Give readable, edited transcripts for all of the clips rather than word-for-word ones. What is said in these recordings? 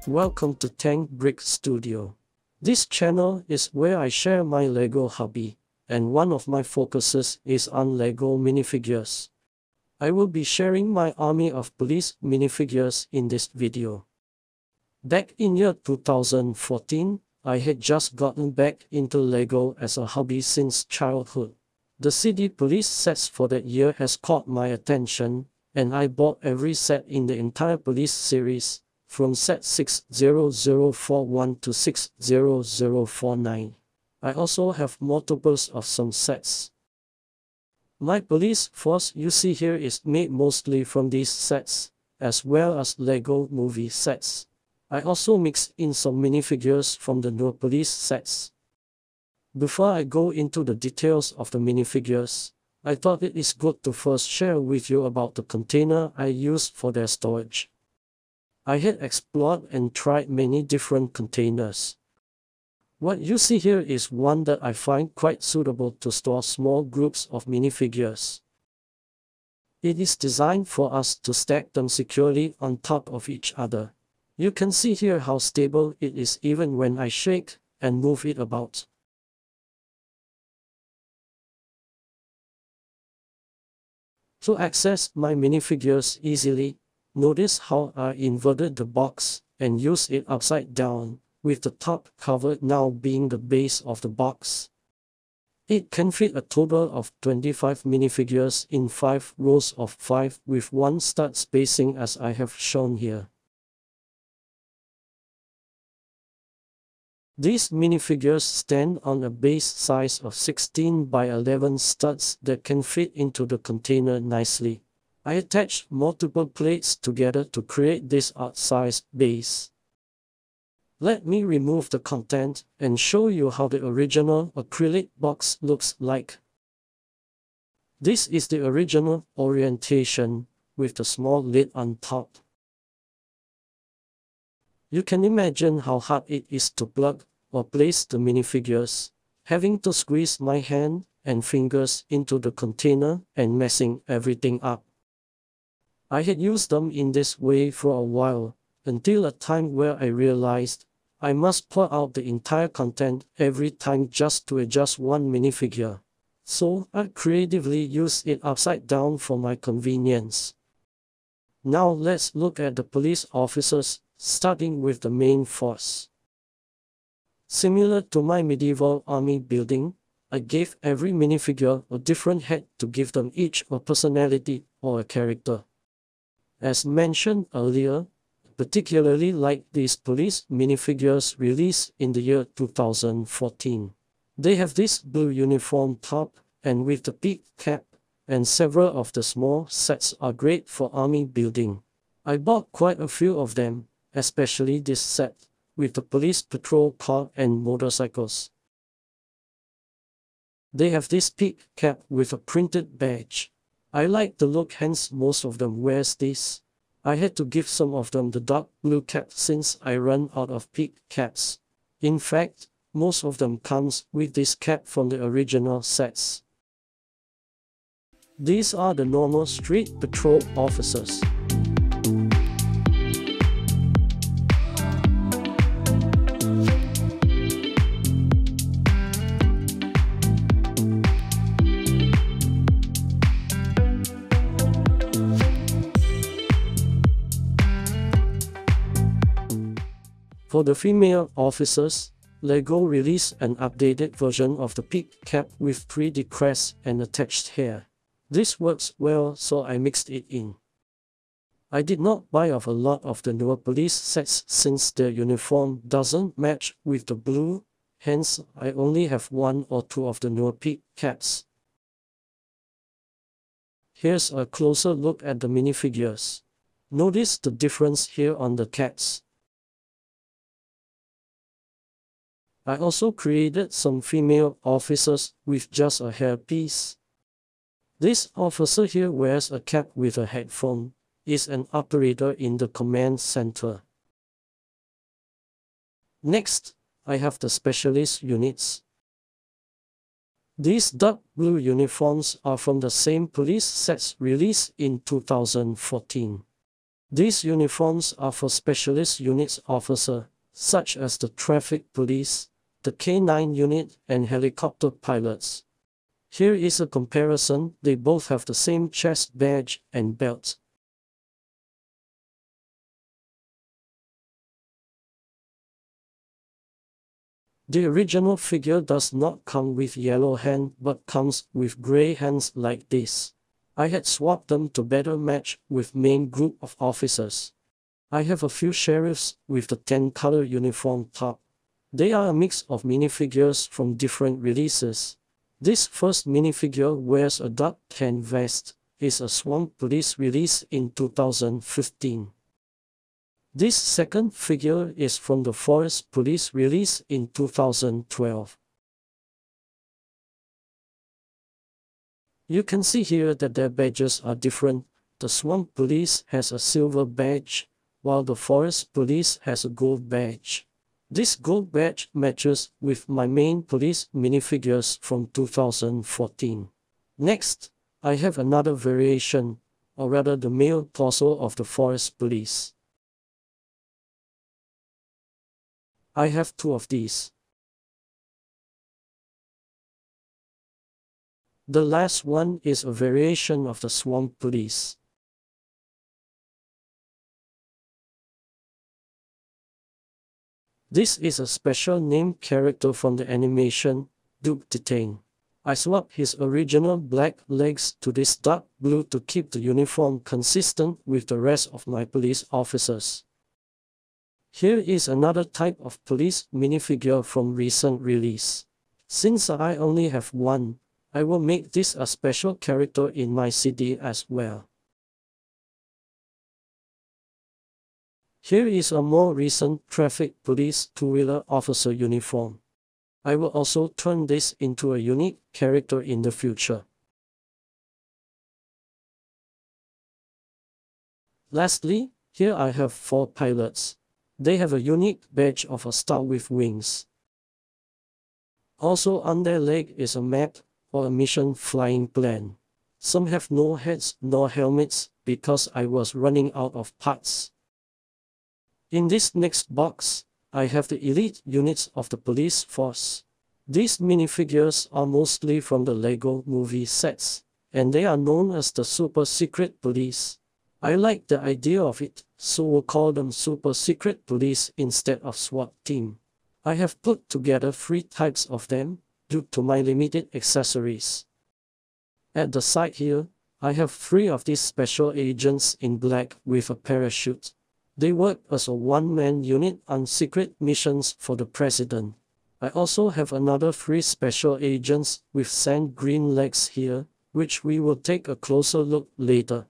Welcome to Tank Brick Studio. This channel is where I share my LEGO hobby, and one of my focuses is on LEGO minifigures. I will be sharing my army of police minifigures in this video. Back in year 2014, I had just gotten back into LEGO as a hobby since childhood. The CD police sets for that year has caught my attention, and I bought every set in the entire police series, from set 60041 to 60049. I also have multiples of some sets. My police force you see here is made mostly from these sets, as well as LEGO movie sets. I also mix in some minifigures from the newer police sets. Before I go into the details of the minifigures, I thought it is good to first share with you about the container I used for their storage. I had explored and tried many different containers. What you see here is one that I find quite suitable to store small groups of minifigures. It is designed for us to stack them securely on top of each other. You can see here how stable it is even when I shake and move it about. To access my minifigures easily, notice how I inverted the box and used it upside down, with the top cover now being the base of the box. It can fit a total of 25 minifigures in 5 rows of 5 with one stud spacing as I have shown here. These minifigures stand on a base size of 16 by 11 studs that can fit into the container nicely. I attached multiple plates together to create this odd-sized base. Let me remove the content and show you how the original acrylic box looks like. This is the original orientation, with the small lid on top. You can imagine how hard it is to plug or place the minifigures, having to squeeze my hand and fingers into the container and messing everything up. I had used them in this way for a while, until a time where I realized I must pour out the entire content every time just to adjust one minifigure. So I creatively used it upside down for my convenience. Now let's look at the police officers, starting with the main force. Similar to my medieval army building, I gave every minifigure a different head to give them each a personality or a character. As mentioned earlier, particularly like these police minifigures released in the year 2014. They have this blue uniform top and with the peak cap, and several of the small sets are great for army building. I bought quite a few of them, especially this set, with the police patrol car and motorcycles. They have this peak cap with a printed badge. I like the look, hence most of them wears this. I had to give some of them the dark blue cap since I ran out of peak caps. In fact, most of them comes with this cap from the original sets. These are the normal street patrol officers. For the female officers, LEGO released an updated version of the peak cap with 3D crest and attached hair. This works well, so I mixed it in. I did not buy a lot of the newer police sets since their uniform doesn't match with the blue, hence I only have 1 or 2 of the newer peak caps. Here's a closer look at the minifigures. Notice the difference here on the caps. I also created some female officers with just a hairpiece. This officer here wears a cap with a headphone, is an operator in the command center. Next, I have the specialist units. These dark blue uniforms are from the same police sets released in 2014. These uniforms are for specialist units officers, such as the traffic police, the K9 unit, and helicopter pilots. Here is a comparison. They both have the same chest badge and belt. The original figure does not come with yellow hand but comes with gray hands like this. I had swapped them to better match with main group of officers. I have a few sheriffs with the 10-color uniform top. They are a mix of minifigures from different releases. This first minifigure wears a dark tan vest, is a Swamp Police release in 2015. This second figure is from the Forest Police release in 2012. You can see here that their badges are different. The Swamp Police has a silver badge, while the Forest Police has a gold badge. This gold badge matches with my main police minifigures from 2014. Next, I have another variation, or rather the male torso of the Forest Police. I have two of these. The last one is a variation of the Swamp Police. This is a special named character from the animation, Duke Detain. I swapped his original black legs to this dark blue to keep the uniform consistent with the rest of my police officers. Here is another type of police minifigure from recent release. Since I only have one, I will make this a special character in my CD as well. Here is a more recent traffic police two-wheeler officer uniform. I will also turn this into a unique character in the future. Lastly, here I have 4 pilots. They have a unique badge of a star with wings. Also on their leg is a map or a mission flying plan. Some have no heads nor helmets because I was running out of parts. In this next box, I have the elite units of the police force. These minifigures are mostly from the Lego movie sets, and they are known as the Super Secret Police. I like the idea of it, so we'll call them Super Secret Police instead of SWAT team. I have put together 3 types of them, due to my limited accessories. At the side here, I have 3 of these special agents in black with a parachute. They work as a one-man unit on secret missions for the president. I also have another 3 special agents with sand green legs here, which we will take a closer look later.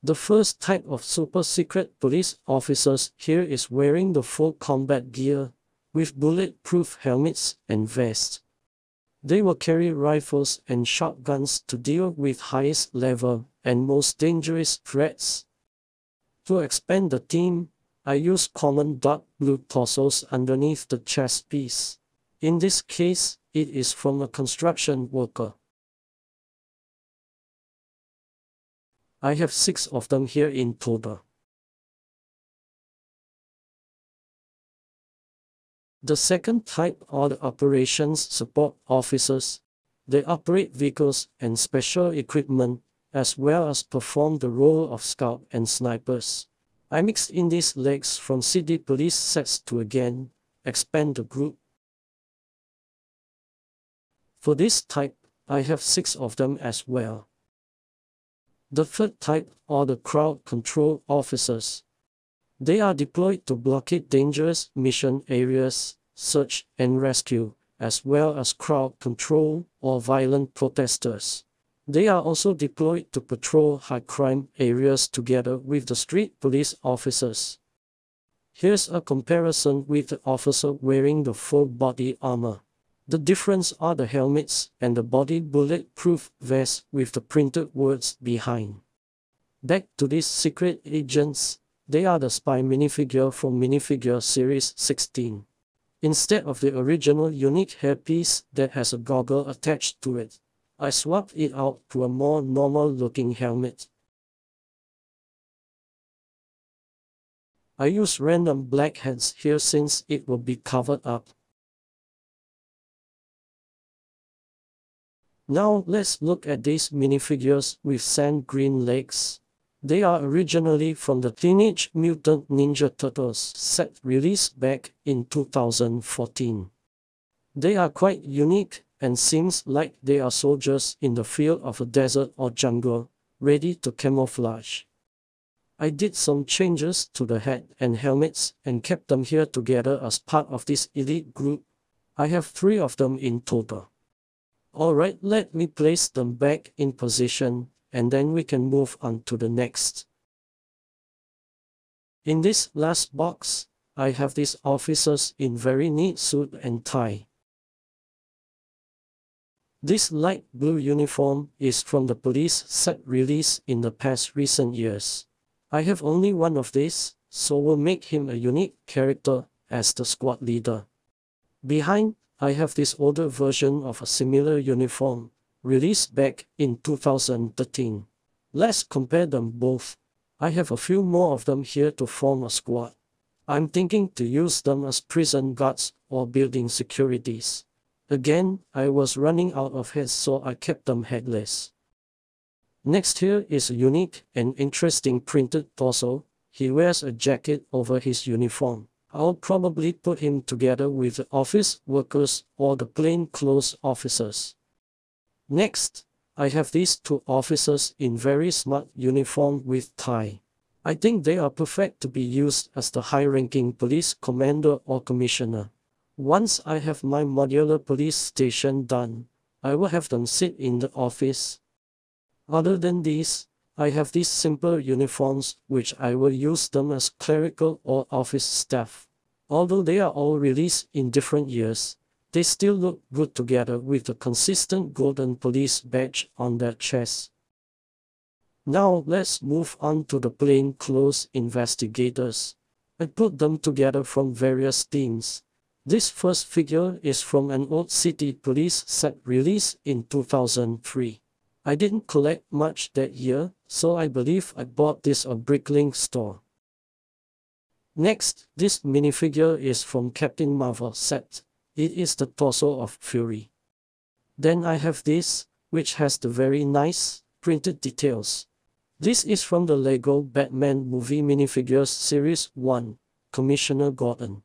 The first type of super secret police officers here is wearing the full combat gear, with bulletproof helmets and vests. They will carry rifles and shotguns to deal with highest level and most dangerous threats. To expand the team, I use common dark blue torsos underneath the chest piece. In this case, it is from a construction worker. I have 6 of them here in total. The second type are the operations support officers. They operate vehicles and special equipment, as well as perform the role of scout and snipers. I mixed in these legs from CD police sets to again expand the group. For this type, I have 6 of them as well. The third type are the crowd control officers. They are deployed to blockade dangerous mission areas, search and rescue, as well as crowd control or violent protesters. They are also deployed to patrol high-crime areas together with the street police officers. Here's a comparison with the officer wearing the full body armor. The difference are the helmets and the body bulletproof vest with the printed words behind. Back to these secret agents, they are the spy minifigure from Minifigure Series 16. Instead of the original unique hairpiece that has a goggle attached to it, I swapped it out to a more normal looking helmet. I use random black heads here since it will be covered up. Now let's look at these minifigures with sand green legs. They are originally from the Teenage Mutant Ninja Turtles set released back in 2014. They are quite unique and seems like they are soldiers in the field of a desert or jungle, ready to camouflage. I did some changes to the head and helmets and kept them here together as part of this elite group. I have 3 of them in total. Alright, let me place them back in position, and then we can move on to the next. In this last box, I have these officers in very neat suit and tie. This light blue uniform is from the police set release in the past recent years. I have only one of these, so we'll make him a unique character as the squad leader. Behind, I have this older version of a similar uniform, released back in 2013. Let's compare them both. I have a few more of them here to form a squad. I'm thinking to use them as prison guards or building securities. Again, I was running out of heads, so I kept them headless. Next here is a unique and interesting printed torso. He wears a jacket over his uniform. I'll probably put him together with the office workers or the plainclothes officers. Next, I have these 2 officers in very smart uniform with tie. I think they are perfect to be used as the high-ranking police commander or commissioner. Once I have my modular police station done, I will have them sit in the office. Other than these, I have these simple uniforms which I will use them as clerical or office staff. Although they are all released in different years, they still look good together with the consistent golden police badge on their chest. Now let's move on to the plainclothes investigators. I put them together from various themes. This first figure is from an old city police set released in 2003. I didn't collect much that year, so I believe I bought this at a Bricklink store. Next, this minifigure is from Captain Marvel set. It is the torso of Fury. Then I have this, which has the very nice, printed details. This is from the LEGO Batman Movie Minifigures Series 1, Commissioner Gordon.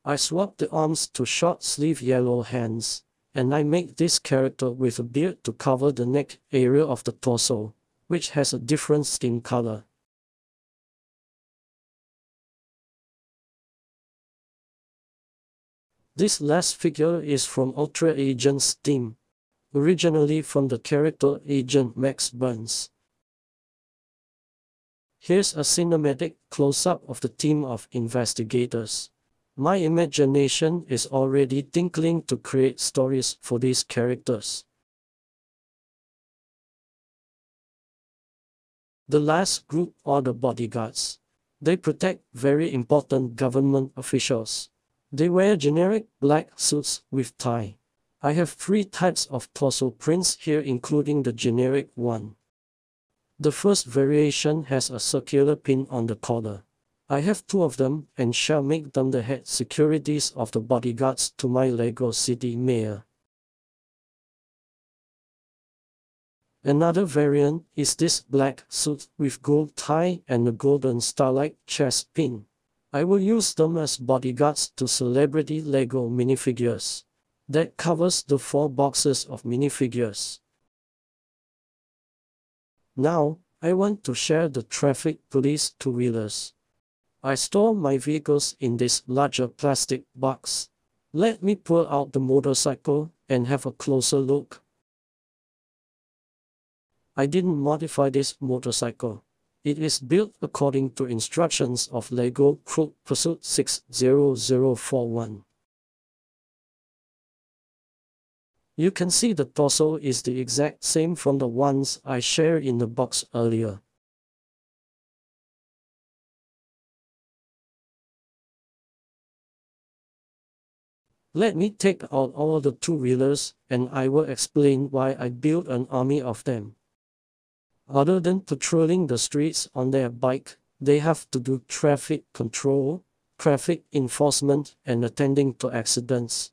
I swapped the arms to short-sleeve yellow hands, and I make this character with a beard to cover the neck area of the torso, which has a different skin color. This last figure is from Ultra Agent's team, originally from the character Agent Max Burns. Here's a cinematic close-up of the team of investigators. My imagination is already tinkling to create stories for these characters. The last group are the bodyguards. They protect very important government officials. They wear generic black suits with tie. I have 3 types of torso prints here, including the generic one. The first variation has a circular pin on the collar. I have 2 of them and shall make them the head securities of the bodyguards to my LEGO City Mayor. Another variant is this black suit with gold tie and a golden starlight chest pin. I will use them as bodyguards to celebrity LEGO minifigures. That covers the 4 boxes of minifigures. Now, I want to share the traffic police 2-wheelers. I store my vehicles in this larger plastic box. Let me pull out the motorcycle and have a closer look. I didn't modify this motorcycle. It is built according to instructions of LEGO Crook Pursuit 60041. You can see the torso is the exact same from the ones I shared in the box earlier. Let me take out all the 2-wheelers and I will explain why I built an army of them. Other than patrolling the streets on their bike, They have to do traffic control, traffic enforcement, and attending to accidents.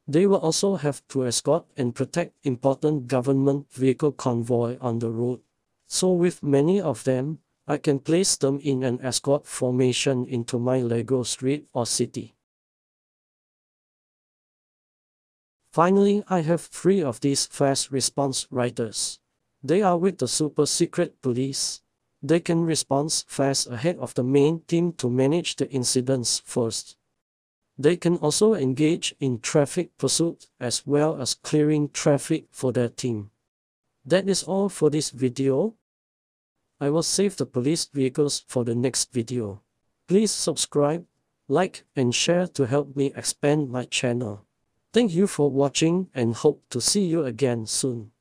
They will also have to escort and protect important government vehicle convoy on the road. So with many of them, I can place them in an escort formation into my Lego street or city. Finally, I have 3 of these fast response riders. They are with the super secret police. They can respond fast ahead of the main team to manage the incidents first. They can also engage in traffic pursuit as well as clearing traffic for their team. That is all for this video. I will save the police vehicles for the next video. Please subscribe, like, and share to help me expand my channel. Thank you for watching and hope to see you again soon.